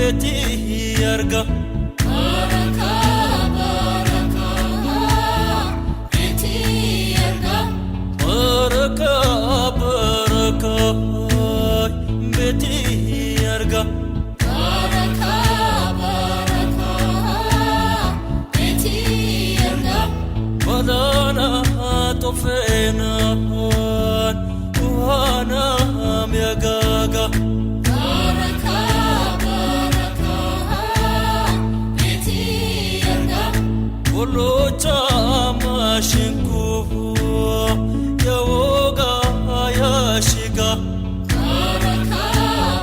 beti yarga baraka baraka beti yarga baraka baraka beti yarga baraka baraka beti yarga badana tofena wana miagaga baraka baraka beti yarga Olocha mashinku yawoga yashiga baraka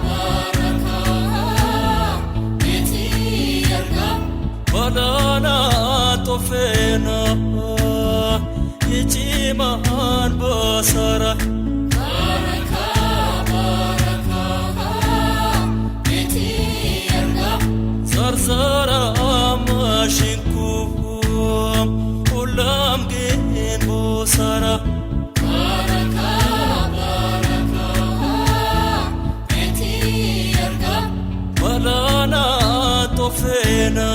baraka beti yarga badana tofena yichiman basara baraka baraka beti yarga zarzara mashinku ulam gen bosara baraka baraka beti yarga badana tofena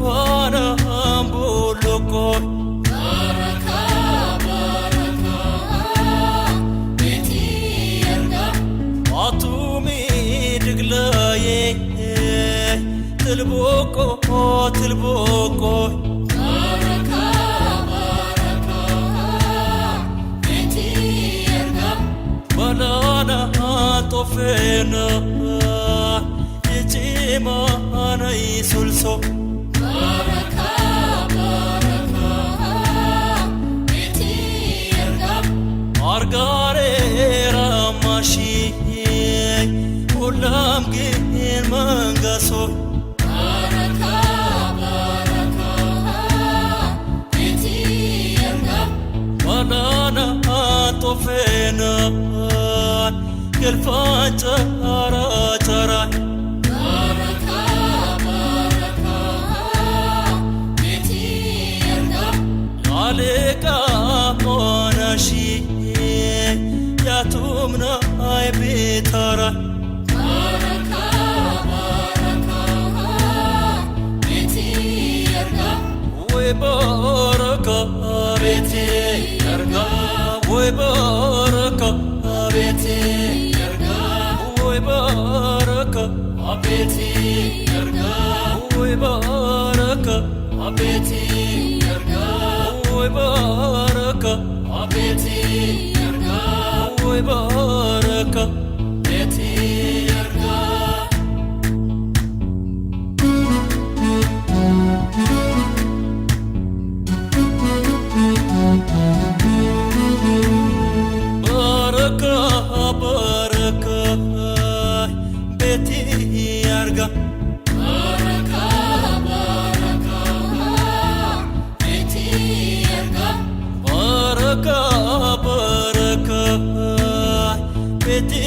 wana ambuloko baraka baraka beti yarga atumi diglaye tilboko tilboko baraka baraka beti yarga banana tofena yichima anai sulso baraka baraka beti yarga argare ramashi ulam gen mangaso baraka baraka beti yarga banana tofena kelfancha ara chara baraka baraka beti yarga aleka monashi yatumna ay bitara baraka baraka beti yarga we baraka beti yarga we baraka beti yarga we baraka beti yarga we baraka beti yarga we baraka beti yarga we baraka beti yarga baraka baraka beti yarga baraka baraka beti yarga baraka baraka beti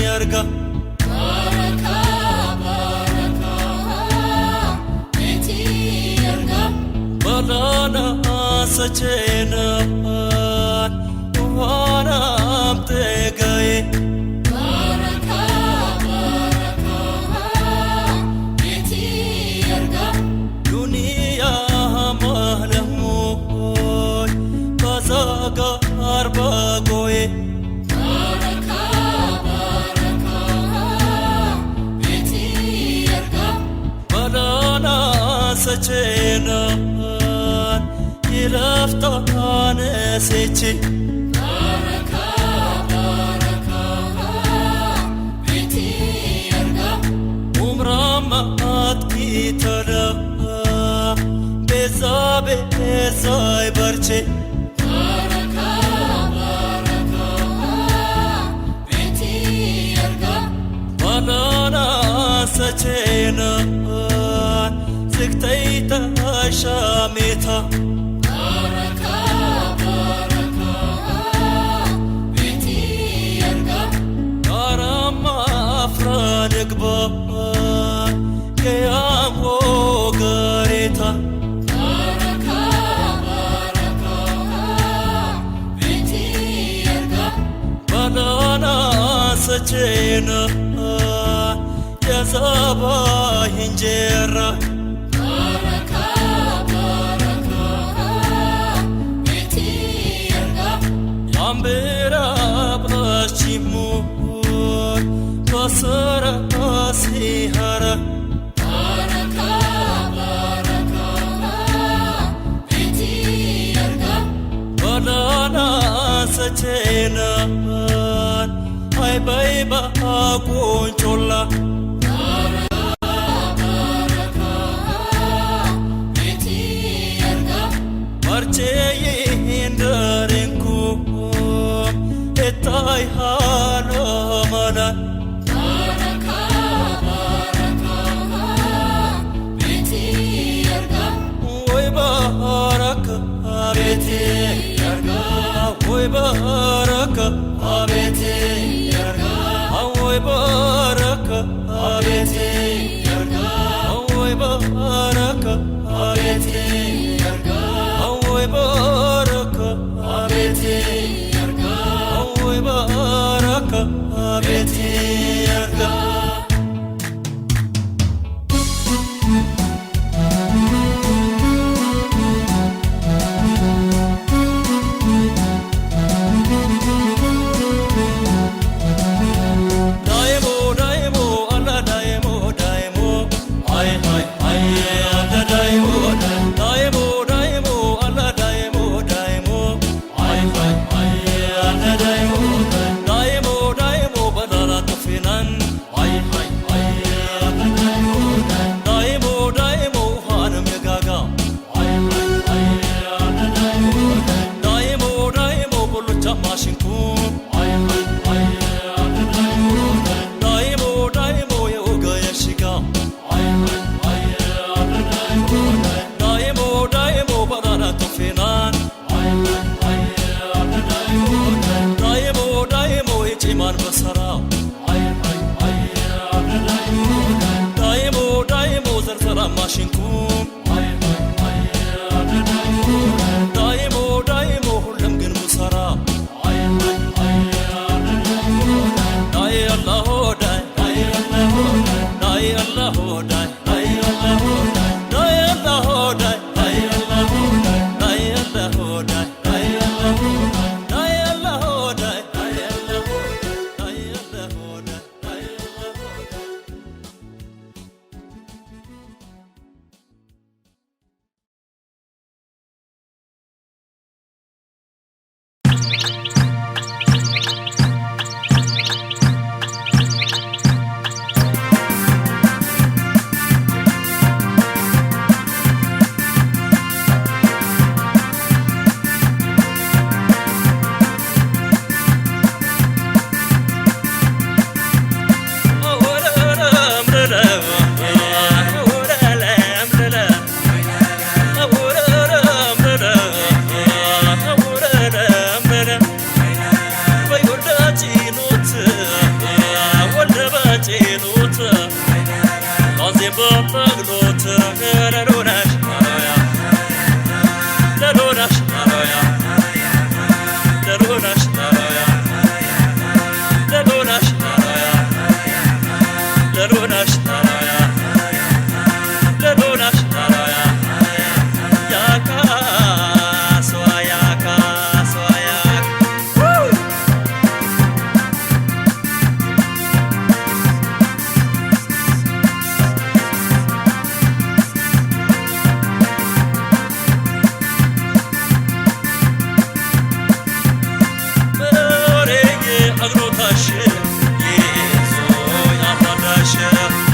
yarga baraka baraka beti yarga balana sachena wana amtegaye baraka baraka beti yarga dunia mahlahu bazaga arba goye baraka baraka beti yarga balana sachena ilaftan sechi baraka baraka beti yarga umramat kitala bezabe bezay barche baraka baraka beti yarga banana sachena ziktaita shamita baraka baraka beti yarga karama afranigba kayam gareta baraka baraka beti yarga banana sachena Azaba hinjera Baraka baraka beti erga Yambera brachimu Basara asihara Baraka baraka beti erga Banana sachena Ay baiba kunchola Marcheye indarinku Etai hana mana Baraka baraka beti erga Oy baraka abeti erga Oy baraka abeti Oy baraka abeti Oy baraka abeti Oy baraka abeti Oy baraka abeti Mashinku Daimo daimo hulam gen musara Dai Allah dai Dai Allah dai Dai Allah Dai Allah dai Dai Allah Dai Allah dai Dai Allah Dai Allah dai Dai Allah Dai Allah dai Agrotaşı, yezo ya padaşı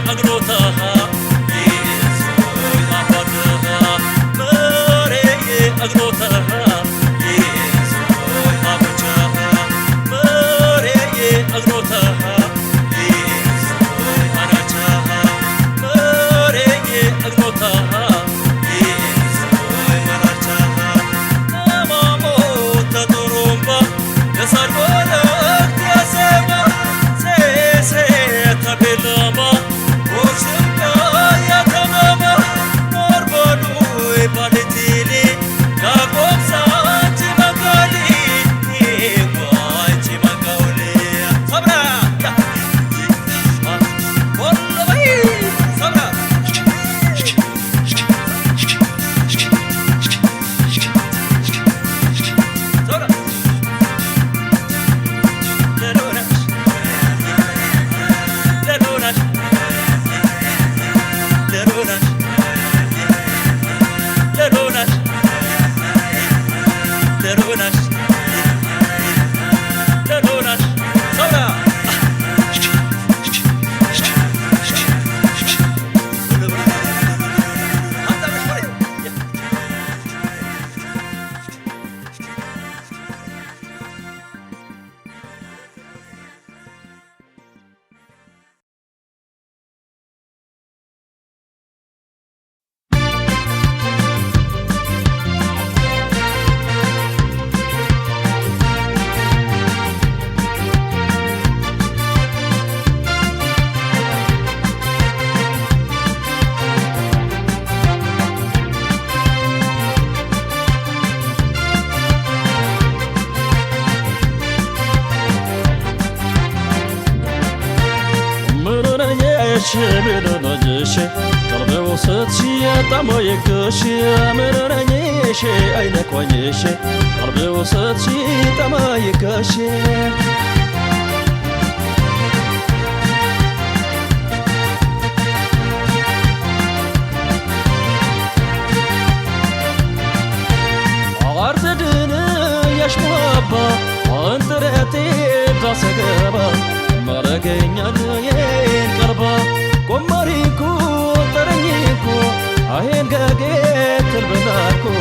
أقروتها يسوي أبدها مري أقروتها يسوي أبجها مري أقروتها يسوي أرجها مري أقروتها يسوي مرجها ما موت ترومبا يسربلك يا سما سي تبلما وشمكا يا تماما مربلو بالتيلي كابوب سانتي مقالي وانتي مقاولي صبرا والله بي صبرا صبرا شبيلونجيشي قلبي وسطشي طعمو يكشي مرنيشي عينك ويشي قلبي وسطشي طعمو يكشي عارتدن يشموبا انترتي تاسقبا مرقينيان ينقربا قمريكو ترنيكو عين قاقيت البناكو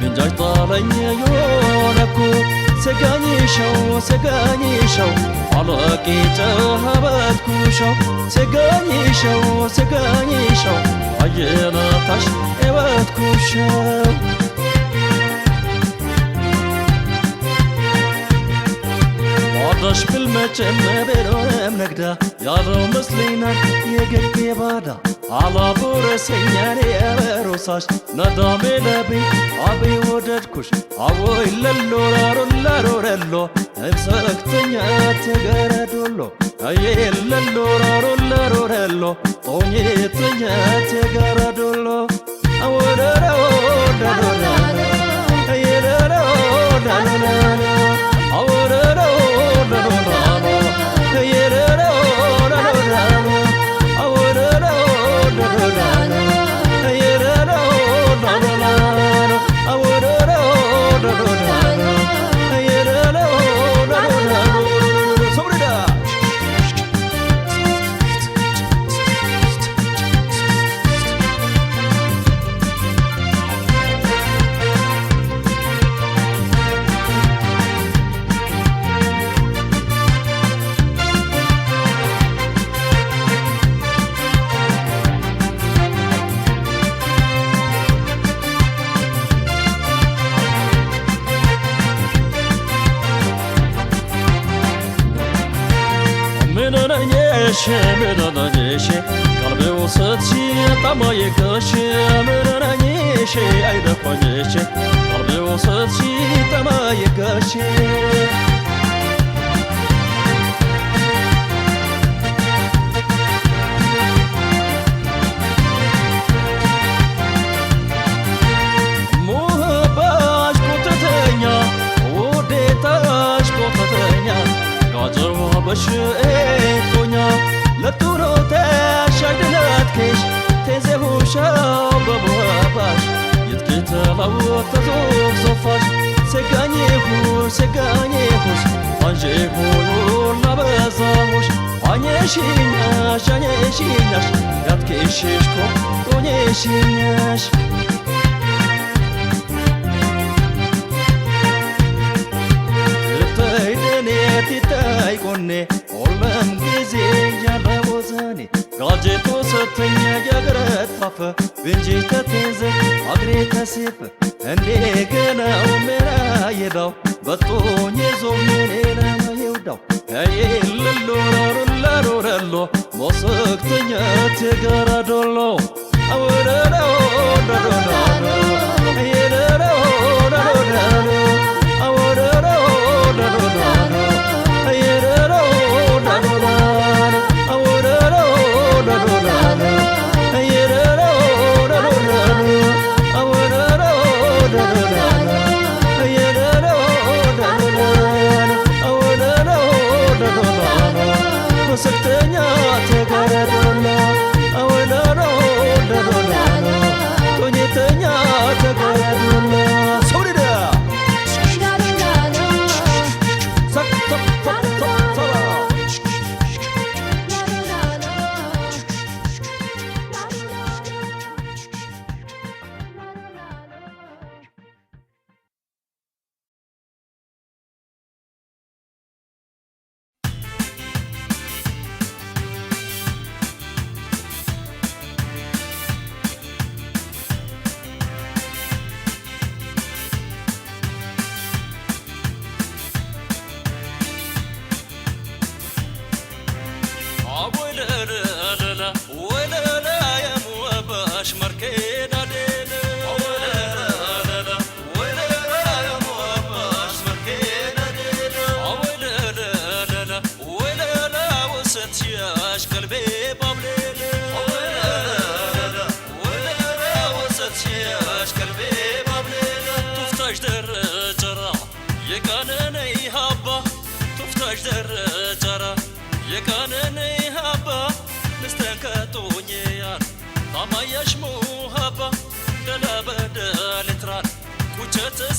بنجاج طالين يونكو سقاني شو علاقي تهبتكو شو سقاني شو عينا طش ايواتكو شو عطش بالمجمع بينهم نقدا يارو مسلينا يقلب يبادا على بورسينا يا روساش ندامي لبي عبي وددكوش عوي للو رلو امسكتنيا تقردولو اي للو رلو طوني تنيا تقردولو اورو اي شبيلونجيشي قلبي وسطشي طعمو يكشي مرنيشي عينك ويشي قلبي وسطشي طعمو يكشي ሙህባሽ ቁጥተኛ ውዴታሽ ቁጥተኛ ጋጀዋበሽ ኤቶኛ ለቱሮ ተሻግደናትኬሽ ተዘሁሻው በቦባሽ የትክተላው ተዞፍ ዞፋሽ ሰጋኝሁሽ አንዤ ሁሉ ላበዛሁሽ አኘሽኛ ሻኘ ሽኛሽ ያትኬሽሽኮ ቶኜ ሽኛሽ ትታይ ደኔት ይታይ ቆኔ ሁሉም ጊዜ ያለ ወዘኔ ጋጀቶ ሰተኛ ያገረታፈ ብንጂ ተቴዘ አግሬ ተሴፈ እንደገናው ሜራ የዳው በጦኝ ዞሜኔ ለማይውዳው ከየለሎ ላሮላሮረሎ ሞሰክተኛ ተጋራዶሎ አወረዶ ዳዶዳዶ የደሮ ዳዶዳዶ አወረዶ ዳዶዳዶ የደሮ ዳዶዳዶ አወረዶ ዳዶዳዶ የደሮ ዳዶዳዶ አወረዶ ዳዶዳዶ የደሮ ዳዶዳዶ አወረዶ ዳዶዳዶ ሞሰክተኛ ተጋራዶሎ አወረዶ ዳዶዳዶ ቶኝተኛ ተጋራዶሎ ሶሪዳ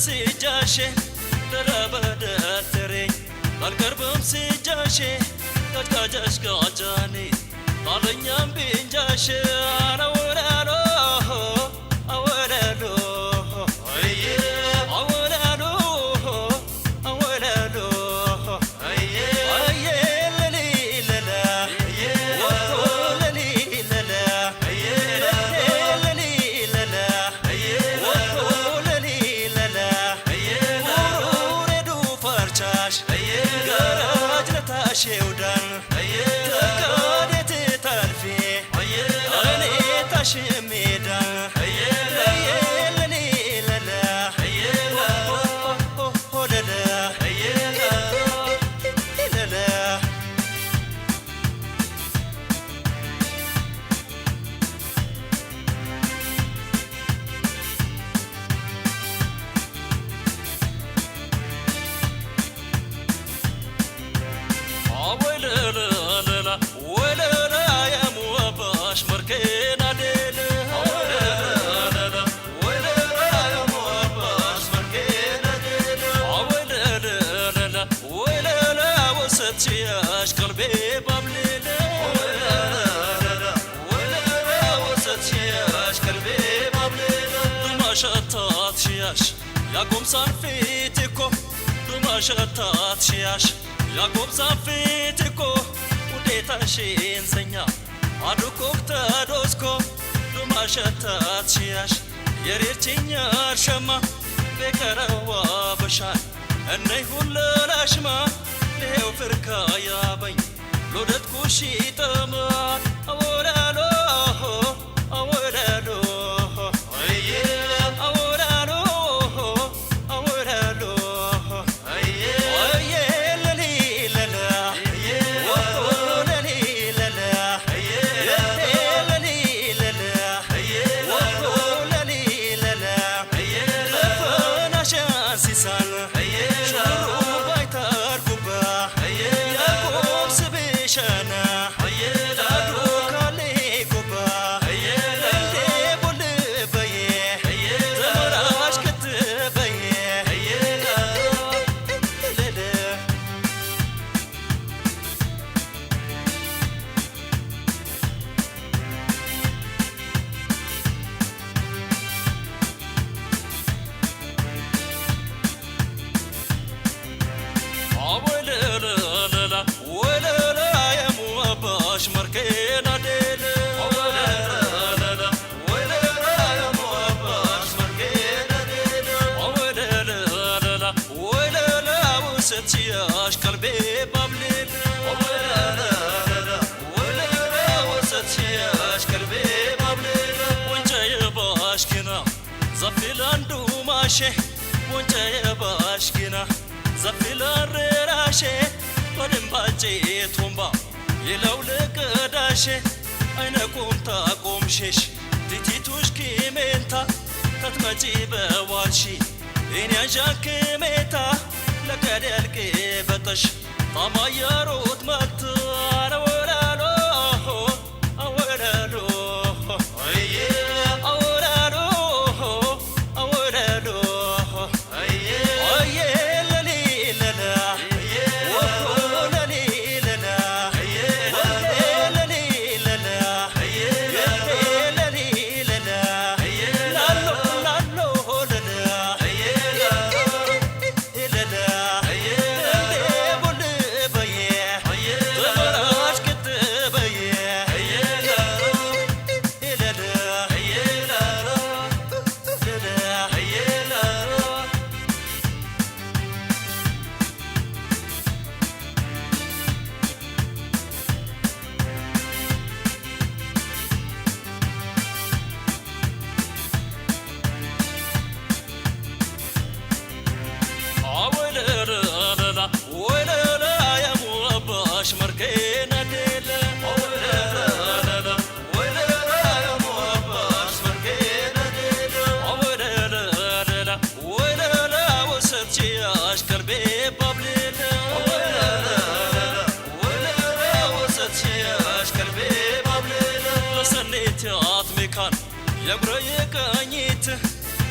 سجاشه دربدر تري القربم سجاشه تجاش قاجاني طالنيام بنجاشه انا ورالو اورالو شودان تكادت تلفي أنا تشميدا ليلني للا للا تياش قلبي بابلينا ولا وسط تياش قلبي بابلينا ما شطات شياش يا قوم صنفيتكو ما شطات شياش يا قوم صنفيتكو وديتا شين زنيا አዱኮክ ተዶስኮ ዱማሸታት ሽያሽ የሬርችኛ ሸማ በከረዋ በሻል እነይ ሁለላሽማ ሌው ፍርካ ያበኝ ሎደት ኩሺ ተማት አወራሎ አወራሎ አየ አወራሎ አወራሎ አየ አየ ለሊ ለላ ወለሊ ለላ ለሊ ለላ ወለሊ ለላ ለፈናሻ ሲሳል ባሼ ወንጨ ባሽኪና ዘፊላር ራሼ በድንባጬ ቶምባ የለውልቅ ዳሼ አይነቁም ታቆምሼሽ ቲቲቱሽ ኪሜንታ ተትመጪ በዋልሺ እኔ ዣክሜታ ለከደልቅ በጠሽ ታማየሮት መት አረወላሎ አወላሎ አየ አወላሎ አወላሎ አየ አየ ለሊለላ ለሊለላ ለሊለላ ለሊለላ ላሎ ላሎ ለላ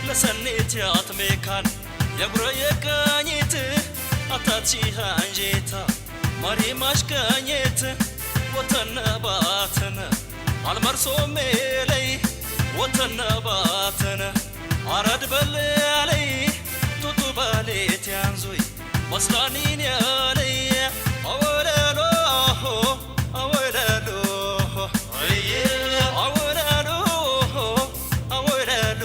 ለሰኔት ያትሜካን የብረየቀኝት አታቺ አንጄታ ማሪ ማሽቀኝት ወተነባተነ አልመርሶ ሜለይ ወተነባተነ አረድ በለለይ ቱቱ ባሌት ያንዙይ መስላኒን ያለይ አወለሎ አወለሎ አየ አወለሎ አወለሎ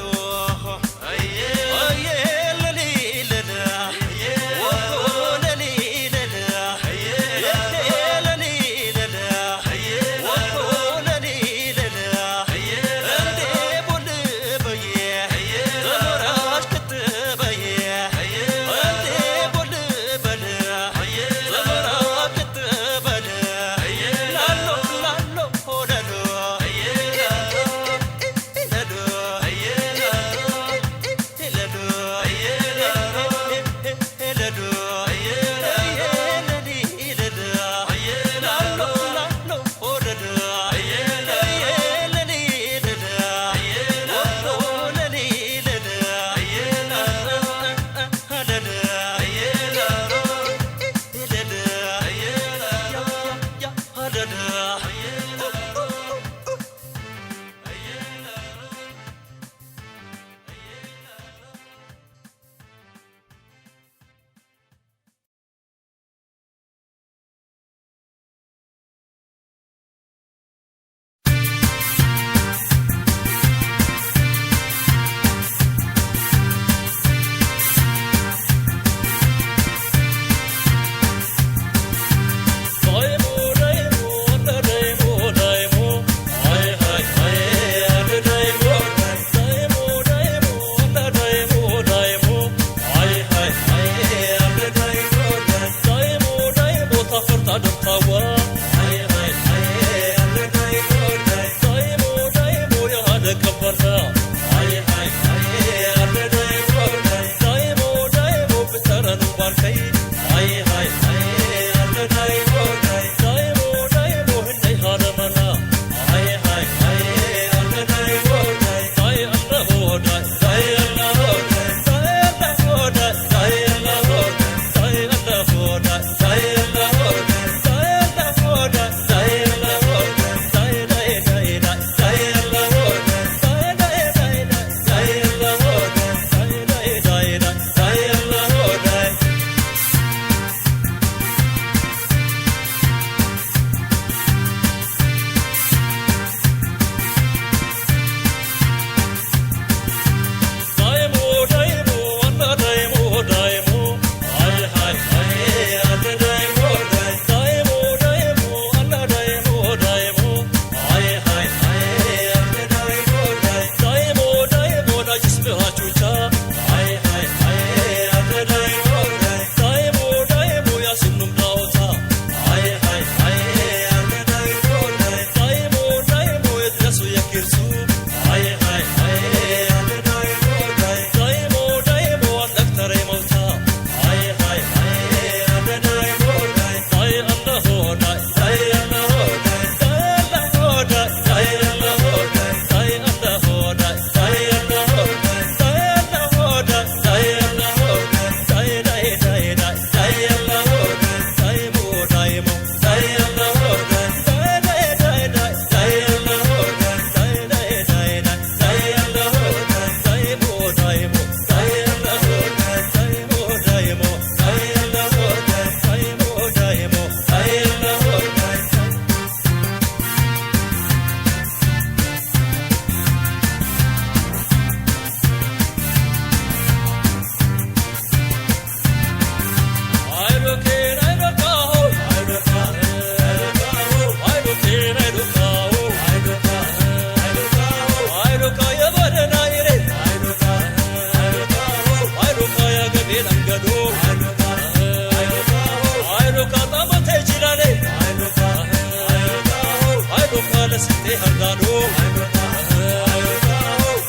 ተስቴ አርዳዶ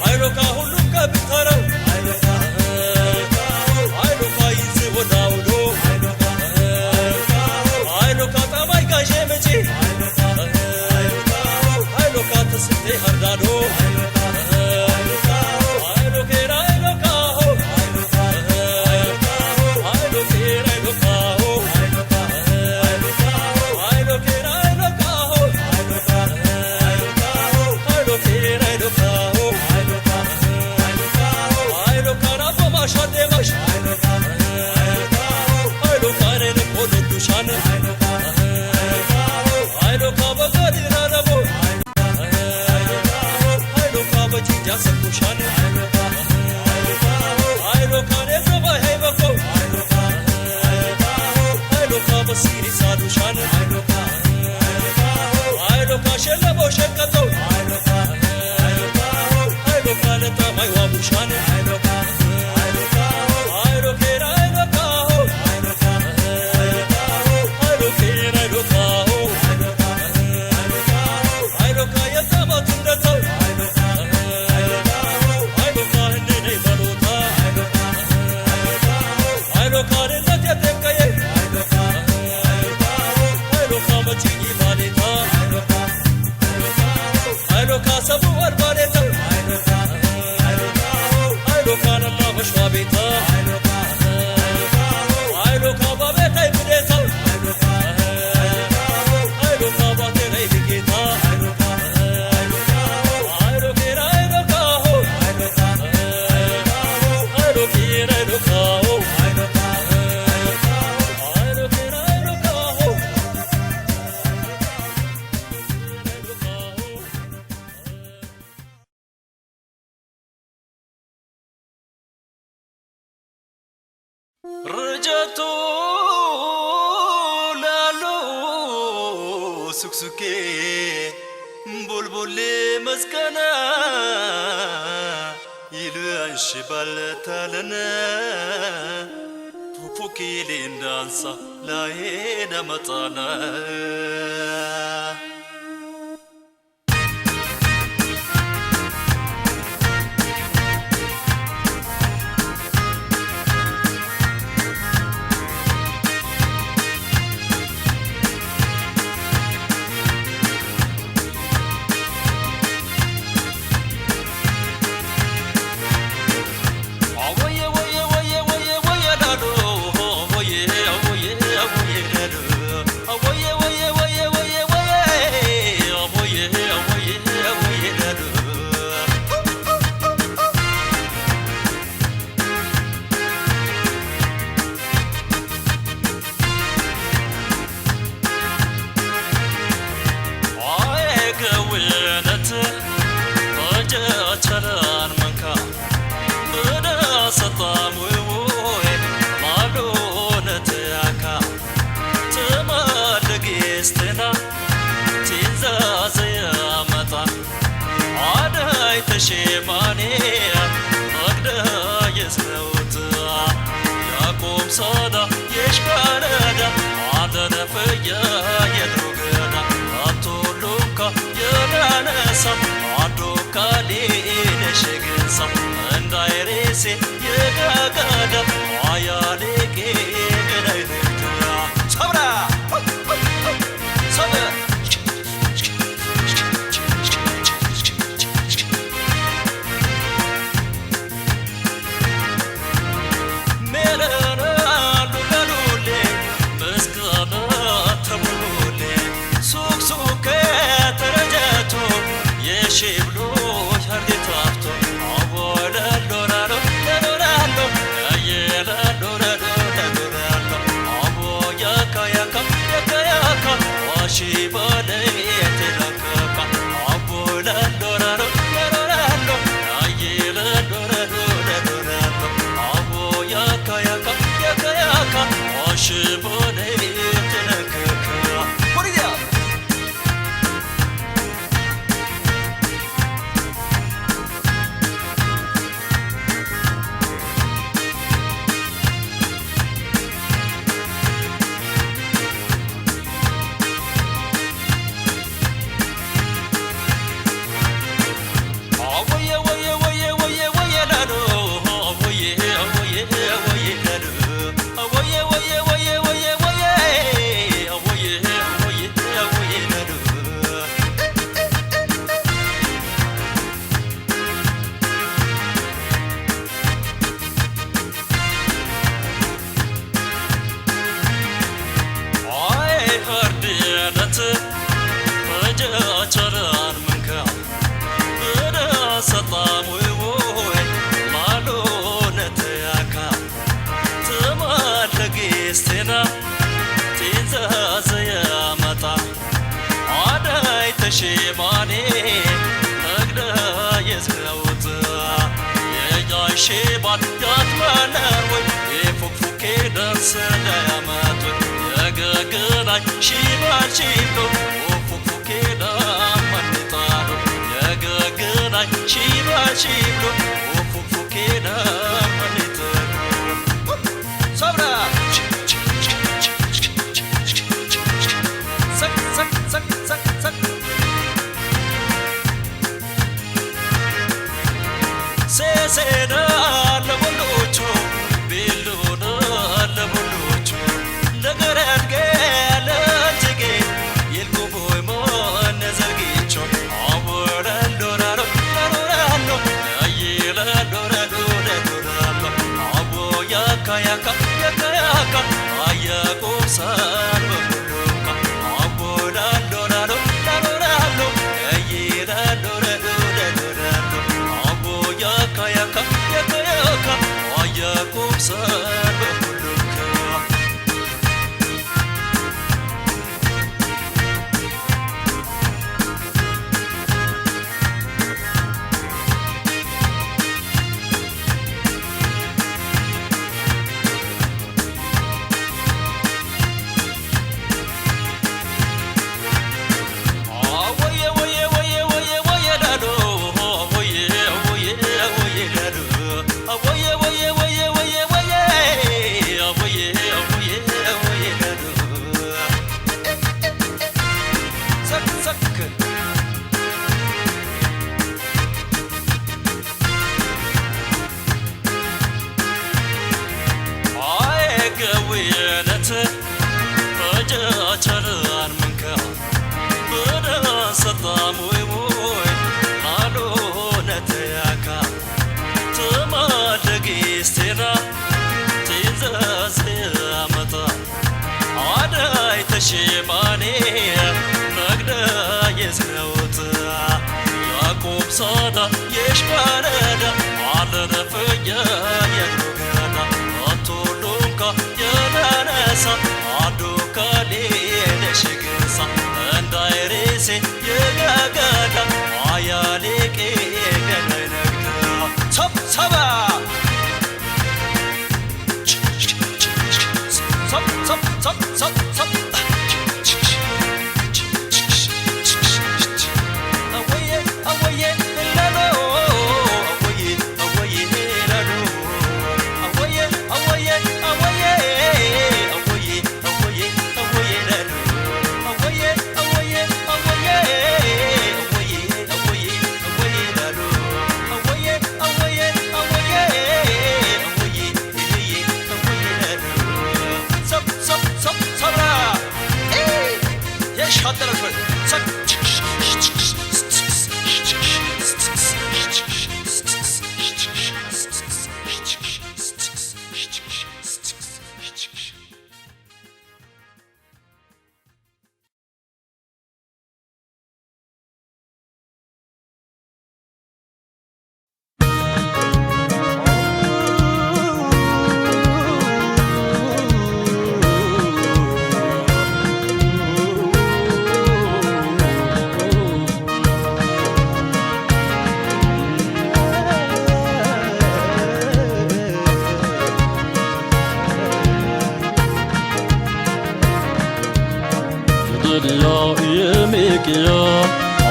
አይሎካ ሁሉም ከብታረው አይሎካ ይዝ ወዳውዶ አይሎካ ጠባይ ጋዤ መጪ አይሎካ ተስቴ አርዳዶ رجعتو لالو سكسكي بلبل مسكنا يلوش بالتالنا فوكي لندانسا لاينا مطانا شيماني أقدر يسنوت يقوم صدا يشبالدا عدنا فيا يدرقنا أطولوكا يرانسا عدوكا لين شقنسا اندايريسي يقاقادا عياليكي قنايدتا صبرا صبر شبلو هردي تافتو أولا لورالو لورالو أيلا لورالو لورالو أبو ياكا ياكا ياكا ياكا وشيبالي يتلقاكا أبو لورالو لورالو أيلا لورالو لورالو أبو ياكا ياكا ياكا ياكا وشيبالي يتلقاكا وريديا ተሽማኔ ነግደ የዝነውት የያሽባን ያትመነር ወይ የፉክፉኬ ደርስ ለያመት የገገናኝ ሺባል ሺብሎ ፉክፉኬ ዳመንጣሉ የገገናኝ ሺባል ሺብሎ ፉክፉኬ ዳመንጣሉ ሰብራ Sesena la bolucho biluna la bolucho nagaran gala jige yelko boy mon nazargicho abora doraro doraro ayela doraro doraro aboya kayaka yakayaka ayako san boluka abora doraro doraro ayela doraro doraro aboya kayaka yakayaka ayako san boluka Shimane nagda yesnawt Yakob sada yeshbarada alana fya yadugana atolunka yananasa aduka le shigsa andairese yagada ayaleke ganagda sab saba sab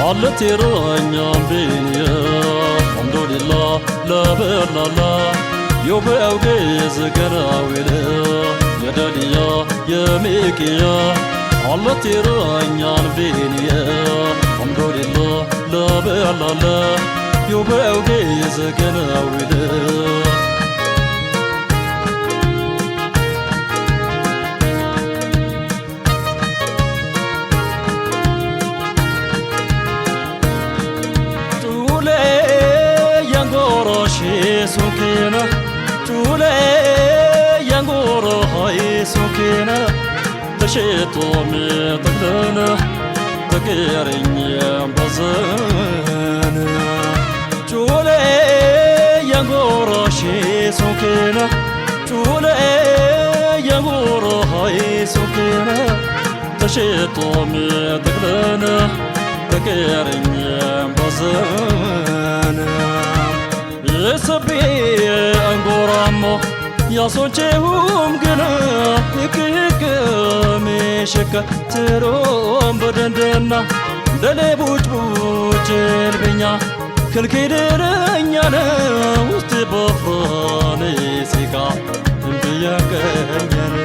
Alatironya binya alhamdulillah la berlala yo beawgez garawile yadaliya yamikiya alatironya binya alhamdulillah la berlala yo beawgez garawile sukena tule yangoro hay sukena tasheto me tadana takerinya bazana tule yangoro shi sukena tule yangoro hay sukena tasheto me tadana تكيرين بزن يسبي أنقرامو يا صوتهم جنا يكيك مشك تروم بدندنا دلي بوج بوج البنيا كل كيدرنيا وسط بفراني سيكا بيا كنيا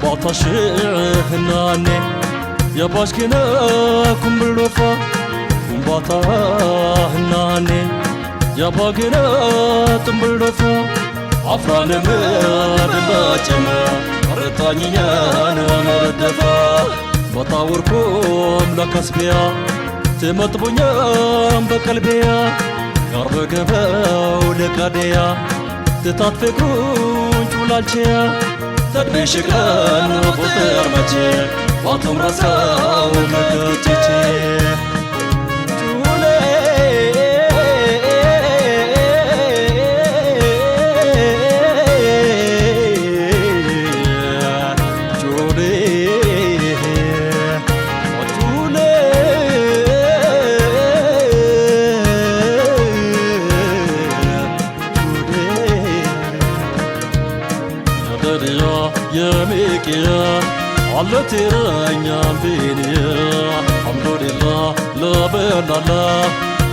باطشهناني يا باشكنا كمبلوفا باطهناني يا باغنا تمبلوفا عفران مدباجما رطانيا نردفا بطاوركم لكسبيا تمطبونيا بقلبيا قرب قباو لقاديا تتاتفكرون جولالشيا تدبيشكان وفطر مجي واتم رساو مدتشي على تيرانيا بينيا الحمد لله لا بلا لا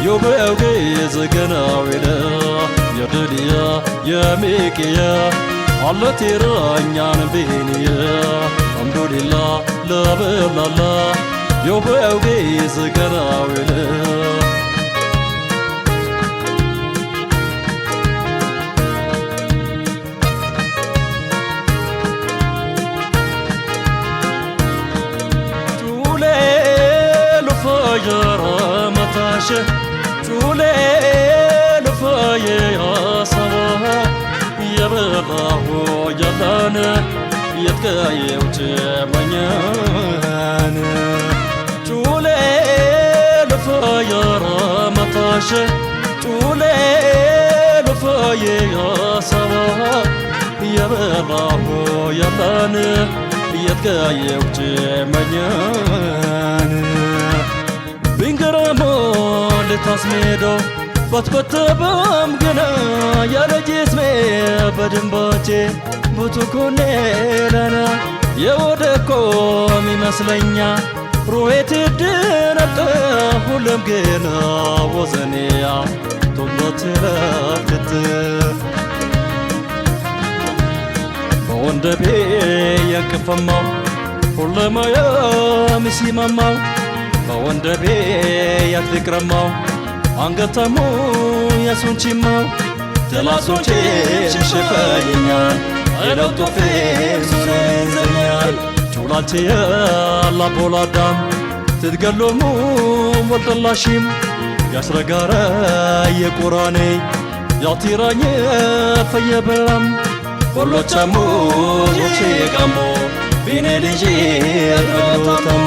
يوبوغي زغناويلا يا دنيا يا ميكيا على تيرانيا بينيا الحمد لله لا بلا لا يوبوغي زغناويلا يا متاشة تولي لفاية يا صباها يا بلاه يا لانا يتكاي وتمنيان تولي لفاية يا متاشة تولي لفاية يا صباها يا بلاه يا لانا يتكاي وتمنيان بنقرامو لتصميدو بتبتبام قنا يا لجسمي بدنباتي بتكوني لنا يودكم يمسلنيا رويت الدنب هلم قنا وزنيا تمت لفتت بوندبي يكفمو هلما يا مسيممو በወንደቤ ያትክረማው አንገተሙ ያሱንቺማው ተላሶቼ ሽፈኛል አይለውቶ ፌሱንዘኛል ቹላቼ ያላቦላዳም ትትገሎሙ ወልደላሽም ያስረጋረ የቁራኔ ያቲራኝ ፈየበላም ወሎቻሙ ዞቼ ቀሞ ቢኔ ልጄ አጥሮታሙ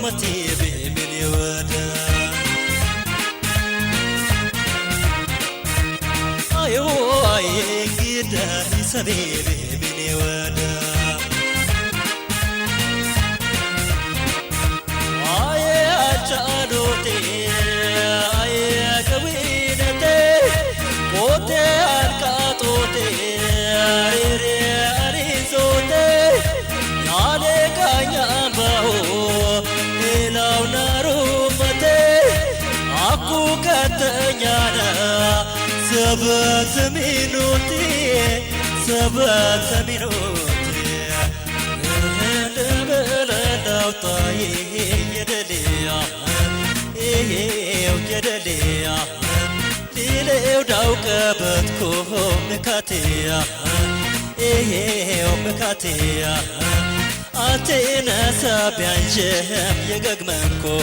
أمتي بمن ودا أيوة كده سبيبي بمن ودا kanyambao ilaw narumate aku katanyana sabat minuti dabala tayi yedeliya yedeliya dilew dawqabat ko mekatiya mekatiya atena sabianjem yegagmanko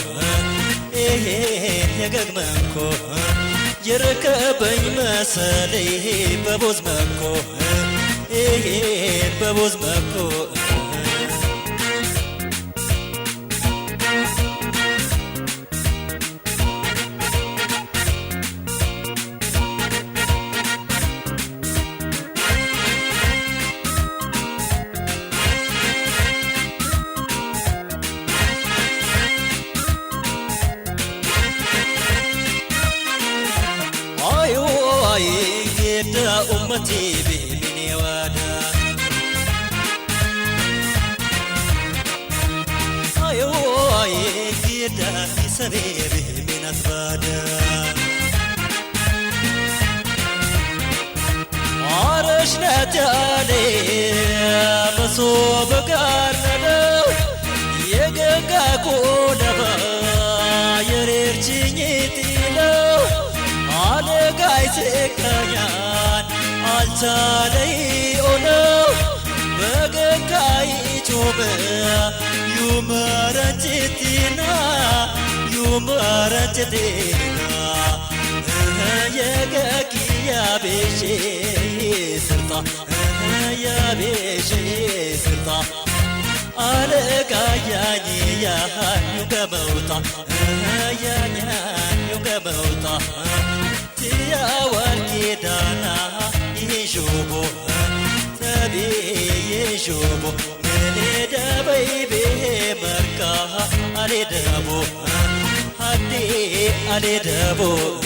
yegagmanko يركبني مسالي ببوز مكو ببوز مكو أمتي بمني وادا أيوة كده سبيبي من أسبادا عرشنا تالي بصوب قارنا يقاقا كونبا يريرجيني تيلو على قايسك كنيان altalay ono bagakai chobe yumaranchetina yagaki ya beshe sirta ya beshe sirta alaka yani ya yugamauta ya yugamauta tiya warkidana يجوبو تبي يجوبو من دبي به مركها علي دبو هدي علي دبو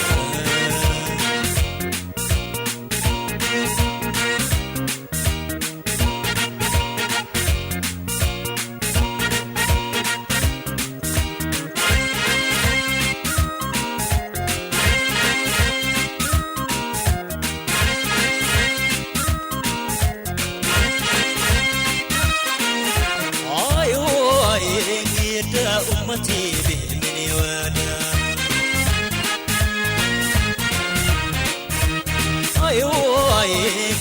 أمتي بمني وادا أيوة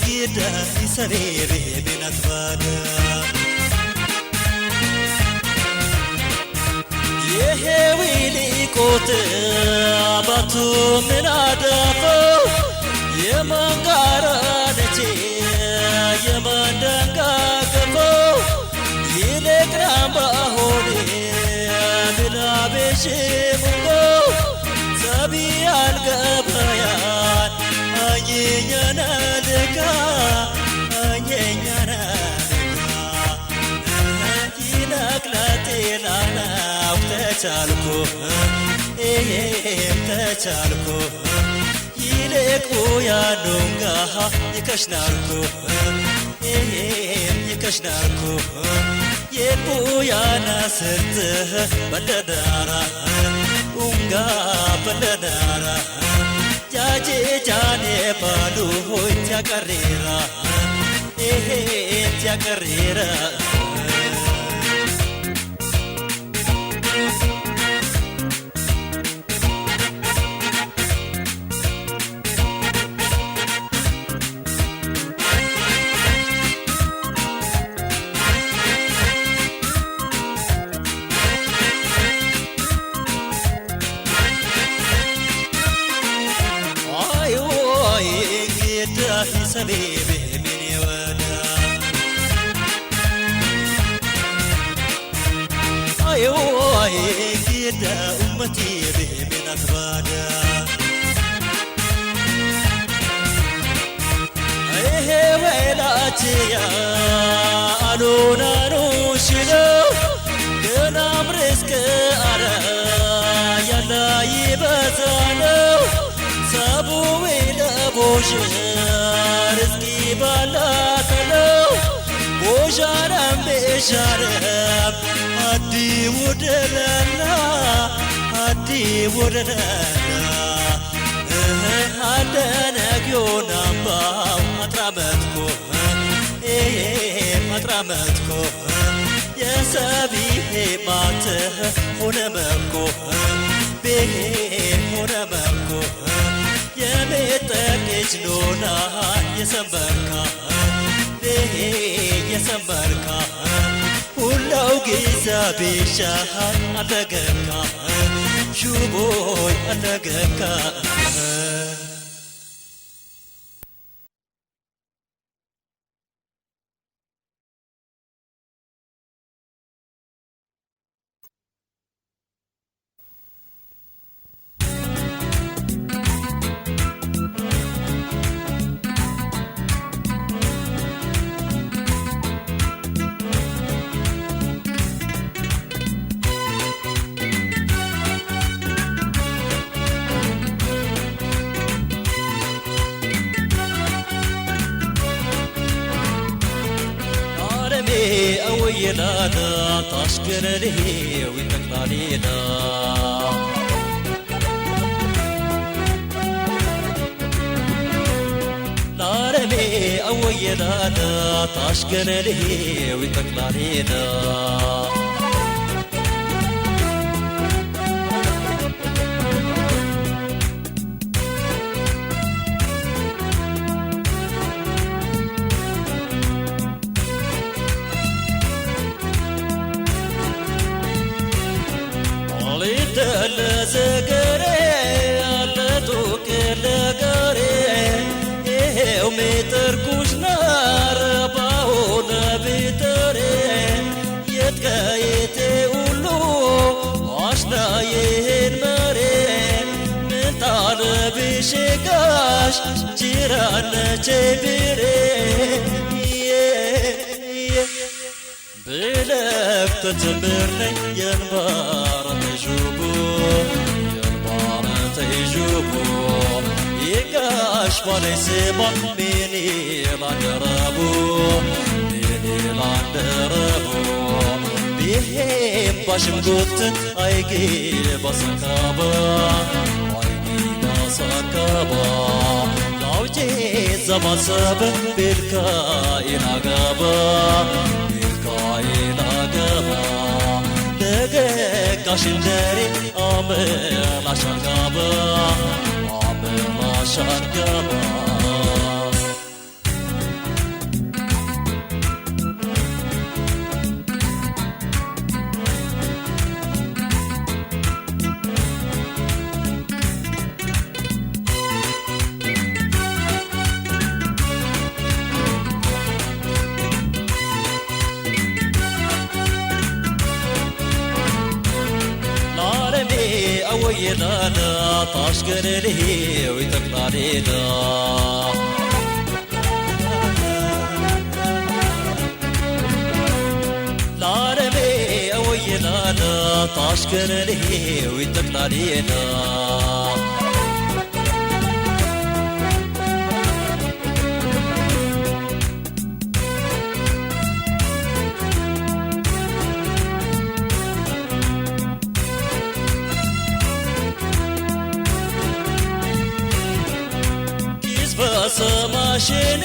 كده سريري من أسبادا يهوي لي كوت باتو من أدافو يمن قارنتي يمن دنقاقفو يلقرام بهولي بشيمو سبي القبيان أنينا لكا ينك لا تلانا وتتالكو تتالكو يلكو يا نونغا يكشناركو يكشناركو يبو يا ناسرته بلدارا unga بلدارا جاجي جاني بالو تيا كريرا تيا كريرا سبيبي من وادا أيوة كده أمتي به من أسبادا ويلاتي يا ألونا نوشلو كنام رزق أرى يلا يبزانو سابو ويلا بوشي رزقي بلاتلو بوشارم ሻረም አዲ ወደለና አዲ ወደለና አደነጊዮን አምባው አጥራመትኮ አጥራመትኮ የሰቢሄ ማትህ ሆነ መኮ ቤሄ ሆነ መኮ የሜጠቄች ኖና የሰንበርካ ቤሄ የሰንበርካ ሁላው ጊዛ ቤሻህ አለገካ ሹቦይ አለገካ أويلانا تشكر له ويتقلالينا نارمي أويلانا تشكر له ويتقلالينا ለዘገሬ አለቱቅ ለገሬ ይሄው ሜትርኩሽ ናር ባሆነ ቤተሬ የትቀየቴ ሁሉ አሽና ይህን መሬ ምንታለ ብሽጋሽ ጅራነቼ ብሬ ብለክ ተትምርነኝ የንባረ ተዥቦ የንባረ ተዥቦ ይጋሽ ባለይ ስማ ሜኔ ላንደረቦ ሜኔ ላንደረቦ ቢሄም ባሽምጎት አይጌ ባሰካባ አይጌ ባሰካባ ላውጄ ዘማሰበ ቤልካ ኢናጋባ ኢናገባ ለገጋሽንደሬ አመላሻጋባ አመላሻጋባ ويلانا تشكر له ويتقلالينا العالمي ويلانا تشكر له ويتقلالينا ሰማሽኔ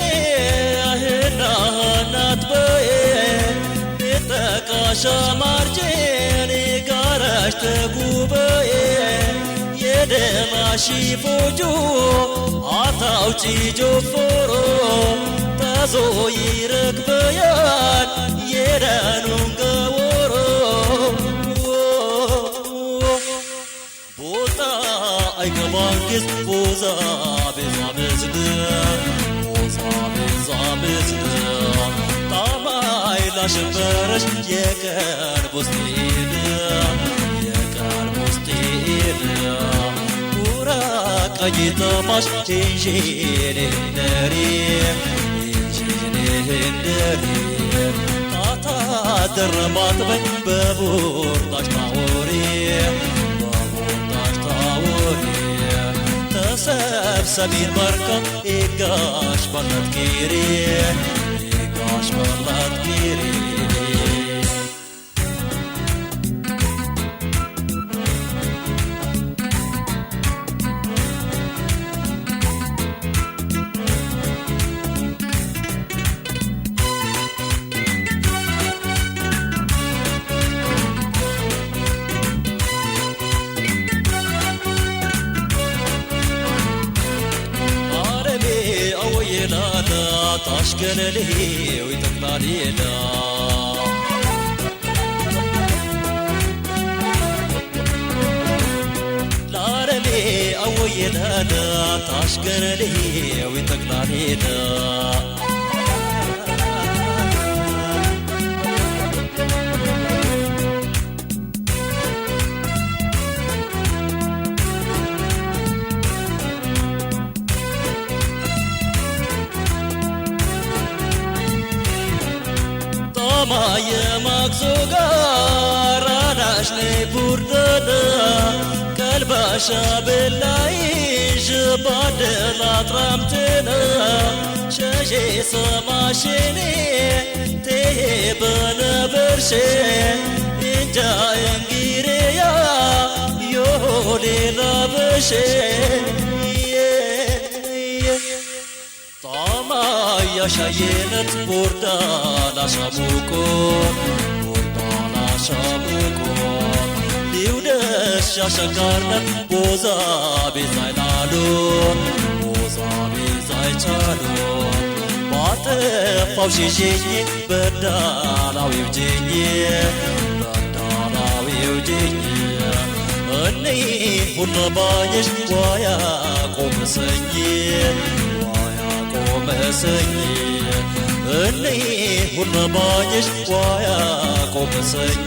አህና ናትበዬ ቤተቃሻ ማርጄኔ ጋራሽ ተጉበዬ የደማሺ ፎጆ አታውጪ ጆፎሮ ታዞ ይረግበያን የዳኑን ገወሮ ቦታ አይገባንግስ ቦዛ ቤዛ መዝድ ቦዛ ቤዛ መዝድ ታማይ ላሸበረሽ የቀርብ ውስጤን የቀርብ ውስጤን ኩራ ቀይ ተማሽ ቴንሽኔ እንደሪ ቴንሽኔ እንደሪ ታታ ደረባትበኝ በቦርታሽ ታወሪ ሰብሰቢን መርከብ ኢጋሽ በላት ኪሪ ኢጋሽ በላት ኪሪ ታሽገነልሄው ይጠቅላሌላ ላረሌ አወየላላ ታሽገነልሄው ይጠቅላሌላ ማየ ማክሶጋ ራዳሽ ነይ ቡርደደ ቀልባሻ በላይሽ ባደላ ትራምቴነ ሸሼ ሰማሽኔ ቴሄ በነበርሼ እንጃ እንጊሬያ ዮሌላ በሼ ያሻየነት ቦርዳና ሻሙቆ ሊውደሽ ያሸጋርነት ቦዛ ቤዛይላሎ ቦዛ ቤዛይቻሎ ባጠፋው ሽዤኝ በዳላዊው ጄኝ እኔ ሁለባየሽ ዋያ ቆመሰኝ ቆመሰኝ እኔ ሁለባየሽ ዋያ ቆመሰኝ